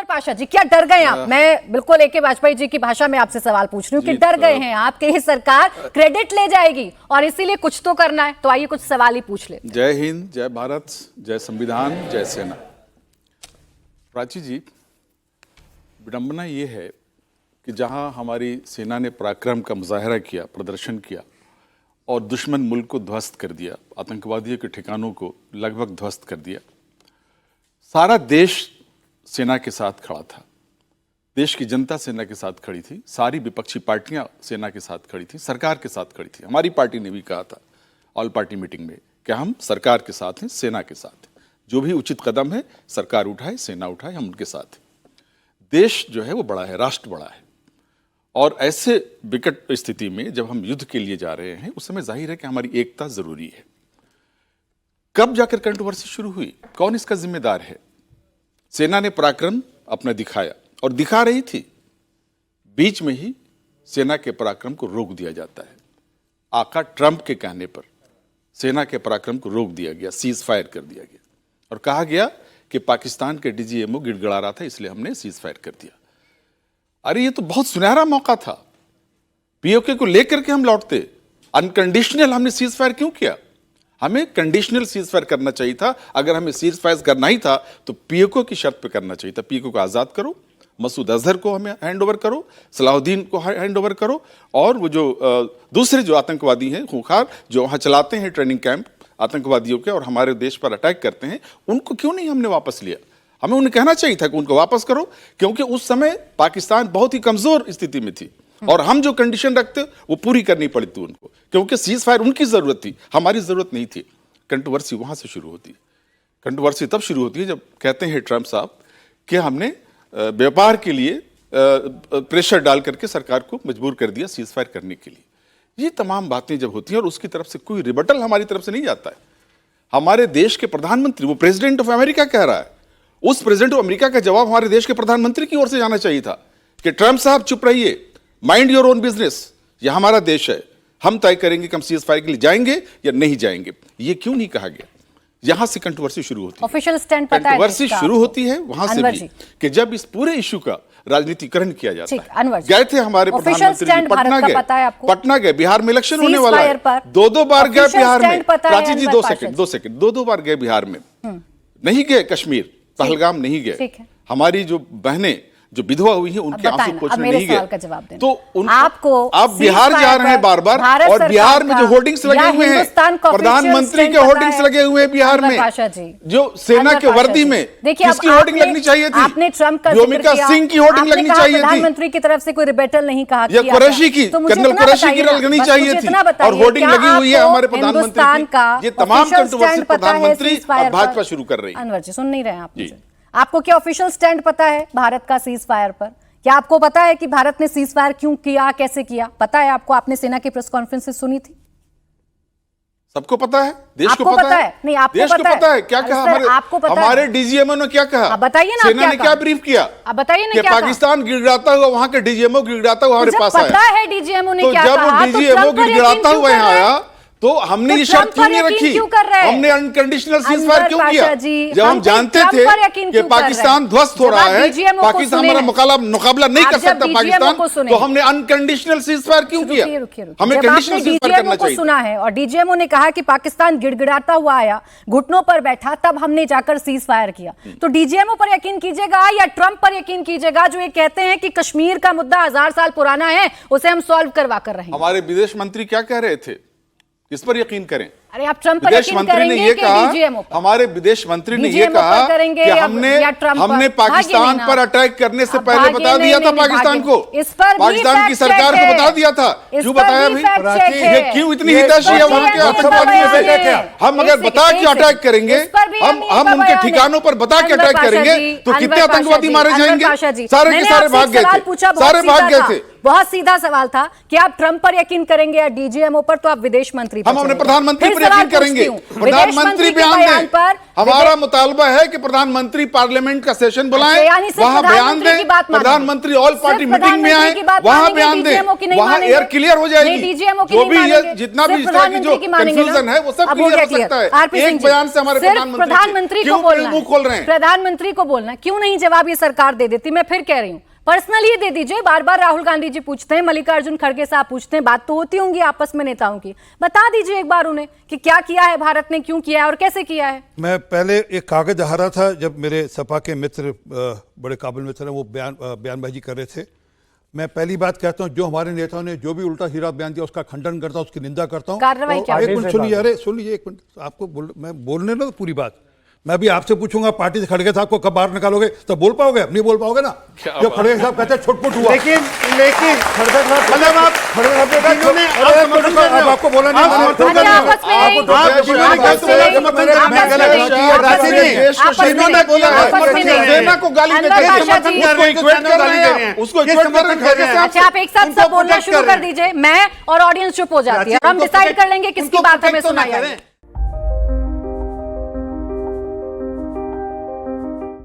अनवर पाशा जी, क्या डर गए आप? मैं बिल्कुल ए के वाजपेयी जी की भाषा में आपसे सवाल पूछ रही हूँ कि डर गए हैं आप कि ये सरकार क्रेडिट ले जाएगी और इसीलिए कुछ तो करना है? तो आइए कुछ सवाल ही पूछ ले। जय हिंद, जय भारत, जय संविधान, जय सेना। प्राची जी, विडंबना ये है कि जहां हमारी सेना ने पराक्रम का मुजाहरा किया, प्रदर्शन किया और दुश्मन मुल्क को ध्वस्त कर दिया, आतंकवादियों के ठिकानों को लगभग ध्वस्त कर दिया, सारा देश सेना के साथ खड़ा था। देश की जनता सेना के साथ खड़ी थी, सारी विपक्षी पार्टियां सेना के साथ खड़ी थी, सरकार के साथ खड़ी थी। हमारी पार्टी ने भी कहा था ऑल पार्टी मीटिंग में कि हम सरकार के साथ हैं, सेना के साथ हैं, जो भी उचित कदम है सरकार उठाए, सेना उठाए, हम उनके साथ हैं। देश जो है वो बड़ा है, राष्ट्र बड़ा है, और ऐसे विकट स्थिति में जब हम युद्ध के लिए जा रहे हैं उस समय जाहिर है कि हमारी एकता जरूरी है। कब जाकर कंट्रोवर्सी शुरू हुई? कौन इसका जिम्मेदार है? सेना ने पराक्रम अपना दिखाया और दिखा रही थी, बीच में ही सेना के पराक्रम को रोक दिया जाता है। आका ट्रंप के कहने पर सेना के पराक्रम को रोक दिया गया, सीज फायर कर दिया गया और कहा गया कि पाकिस्तान के डीजीएमओ गिड़गिड़ा रहा था इसलिए हमने सीज फायर कर दिया। अरे ये तो बहुत सुनहरा मौका था, पीओके को लेकर के हम लौटते। अनकंडीशनल हमने सीज फायर क्यों किया? हमें कंडीशनल सीज फायर करना चाहिए था। अगर हमें सीज फायर करना ही था तो पीओके की शर्त पे करना चाहिए था। पीओके को आजाद करो, मसूद अजहर को हमें हैंड ओवर करो, सलाहुद्दीन को हैंड ओवर करो, और वो जो दूसरे जो आतंकवादी हैं खूंखार जो वहाँ चलाते हैं ट्रेनिंग कैंप आतंकवादियों के और हमारे देश पर अटैक करते हैं, उनको क्यों नहीं हमने वापस लिया? हमें उन्हें कहना चाहिए था कि उनको वापस करो, क्योंकि उस समय पाकिस्तान बहुत ही कमजोर स्थिति में थी और हम जो कंडीशन रखते वो पूरी करनी पड़ी थी उनको, क्योंकि सीज फायर उनकी जरूरत थी, हमारी जरूरत नहीं थी। कंट्रोवर्सी वहां से शुरू होती है। कंट्रोवर्सी तब शुरू होती है जब कहते हैं ट्रंप साहब कि हमने व्यापार के लिए प्रेशर डाल करके सरकार को मजबूर कर दिया सीज फायर करने के लिए। ये तमाम बातें जब होती हैं और उसकी तरफ से कोई रिबटल हमारी तरफ से नहीं जाता है। हमारे देश के प्रधानमंत्री, वो प्रेसिडेंट ऑफ अमेरिका कह रहा है, उस प्रेसिडेंट ऑफ अमेरिका का जवाब हमारे देश के प्रधानमंत्री की ओर से जाना चाहिए था कि ट्रंप साहब चुप रहिए, माइंड योर ओन बिजनेस, यह हमारा देश है, हम तय करेंगे कि हम सीज फायर के लिए जाएंगे या नहीं जाएंगे। ये क्यों नहीं कहा गया? यहां से कंट्रोवर्सी शुरू होती है। ऑफिशियल स्टैंड पता है? कंट्रोवर्सी शुरू होती है वहां से भी कि जब इस पूरे इशू का राजनीतिकरण किया जाता है। गए थे हमारे प्रधानमंत्री पटना गए, बिहार में इलेक्शन होने वाला है, दो बार गए बिहार में। प्राची जी दो सेकंड, दो बार गए बिहार में, नहीं गए कश्मीर, पहलगाम नहीं गए। हमारी जो बहनें जो विधवा हुई हैं उनके आंसू पोंछने नहीं गए। तो आपको आप बिहार जा रहे हैं बार बार, और बिहार में जो होर्डिंग्स लगे हुए हैं, प्रधानमंत्री के होर्डिंग्स लगे हुए हैं बिहार में, जो सेना के वर्दी में किसकी होर्डिंग लगनी चाहिए थी? आपने ट्रंप का व्योमिका सिंह की होर्डिंग लगनी चाहिए थी। प्रधानमंत्री की तरफ से कोई रिबेटल नहीं कहा, कुरैशी की, कर्नल कुरैशी की लगनी चाहिए थी, और होर्डिंग लगी हुई है हमारे प्रधानमंत्री की। ये तमाम कंट्रोवर्सी प्रधानमंत्री भाजपा शुरू कर रही है। अनवर जी सुन नहीं रहे हैं आप? आपको क्या ऑफिशियल स्टैंड पता है भारत का सीज फायर पर? क्या आपको पता है कि भारत ने सीज फायर क्यों किया, कैसे किया? पता है आपको? आपने सेना की प्रेस कॉन्फ्रेंस सुनी थी? सबको पता है, देश को पता है, नहीं आपको देश को पता है। क्या कहा हमारे डीजीएमओ ने? क्या कहा? बताइए ना, सेना ने क्या ब्रीफ किया? बताइए ना, पाकिस्तान गिड़गिड़ाता हुआ वहां के डीजीएमओ गिड़गिड़ाता हुआ हमारे पास आया। पता है डीजीएमओ ने क्या कहा? तो जब डीजीएमओ गिड़गिड़ाता हुआ यहाँ आया तो हमने ये शर्त क्यों नहीं रखी? हमने अनकंडीशनल सीज फायर क्यों किया? जब हम जानते थे कि पाकिस्तान ध्वस्त हो रहा है, पाकिस्तान हमारा मुकाबला नहीं कर सकता पाकिस्तान, तो हमने अनकंडीशनल सीज फायर क्यों किया? हमें कंडीशनल सीज फायर करना चाहिए। सुना है और डीजीएमओ ने कहा कि पाकिस्तान गिड़गिड़ाता हुआ आया, घुटनों पर बैठा, तब हमने जाकर सीज फायर किया। तो डीजीएमओ पर यकीन कीजिएगा या ट्रंप पर यकीन कीजिएगा, जो ये कहते हैं कि कश्मीर का मुद्दा 1000 साल पुराना है, उसे हम सॉल्व करवा कर रहे हैं? हमारे विदेश मंत्री क्या कह रहे थे? किस पर यकीन करें? अरे आप ट्रंप पर यकीन करेंगे कि डीजीएमओ पर? हमारे विदेश मंत्री ने ये कहा कि हमने पाकिस्तान पर अटैक करने से पहले बता दिया था पाकिस्तान को, पाकिस्तान की सरकार को बता दिया था। क्यों बताया भाई? ये क्यों इतनी हितैषी है वहां के आतंकवादियों से? हम अगर बता के अटैक करेंगे, हम उनके ठिकानों पर बता के अटैक करेंगे तो कितने आतंकवादी मारे जाएंगे? सारे के सारे भाग गए थे, सारे भाग गए थे। बहुत सीधा सवाल था कि आप ट्रंप पर यकीन करेंगे या डीजीएमओ पर, तो आप विदेश मंत्री, हम अपने प्रधानमंत्री पर सवाल यकीन करेंगे? पूछती हूँ। प्रधानमंत्री विदेश मंत्री के बयान बयान दें। पर हमारा मुतालबा है कि प्रधानमंत्री पार्लियामेंट का सेशन बुलाएं, यानी सिर्फ वहां बयान प्रधानमंत्री की दें, बात मानेंगे। प्रधानमंत्री ऑल पार्टी सिर्फ मीटिंग में प्रधानमंत्री आए, की बात वहां मानेंगे, बयान दें, DGMO की नहीं वहां मानेंगे। एयर क्लियर हो जाएगी। नहीं, DGMO की जो नहीं भी ये मानेंगे। जितना भी सिर्फ इस तरह की जो प्रधानमंत्री की मानेंगे ना। कंफ्यूजन है वो सब अब हो क्लियर गया हो सकता है। आरपी सिंह एक जी, बयान से हमारे सिर्फ प्रधानमंत्री को बोलना मुंह खोल रहे हैं? प्रधानमंत्री को बोलना, क्यों नहीं जवाब ये सरकार दे देती? मैं फिर कह रही हूँ, पर्सनली ही दे दीजिए। बार बार राहुल गांधी जी पूछते हैं, मल्लिकार्जुन खड़गे साहब पूछते हैं, बात तो होती होंगी आपस में नेताओं की, बता दीजिए एक बार उन्हें कि क्या किया है भारत ने, क्यों किया है और कैसे किया है। मैं पहले एक कागज आ रहा था जब मेरे सपा के मित्र, बड़े काबिल मित्र हैं, वो बयानबाजी कर रहे थे। मैं पहली बात कहता हूं, जो हमारे नेताओं ने जो भी उल्टा सीधा बयान दिया उसका खंडन करता हूं, उसकी निंदा करता हूं। कार्रवाई क्या एक मिनट सुनिए, अरे सुन लीजिए एक मिनट, आपको मैं बोलने दो पूरी बात। मैं भी आपसे पूछूंगा पार्टी से खड़गे साहब को कब बाहर निकालोगे, तब बोल पाओगे? नहीं बोल पाओगे ना। जो खड़गे साहब कहते हैं छुटपुट हुआ, लेकिन खड़गे साहब मतलब आप खड़गे साहब के इन्होंने अब आपको बोला नहीं, अच्छा, आपस में नहीं, आपस में नहीं, इन्होंने बोला आपस में नहीं। सेना को गाली अनवर देते हैं, बादशाह जी, उसको इक्वेट कर रहे हैं, उसको इक्वेट कर रहे हैं। अच्छा आप एक साथ सब बोलना शुरू कर दीजिए, मैं और ऑडियंस चुप हो जाती है, हम डिसाइड कर लेंगे किसकी बात हमें सुनाई है।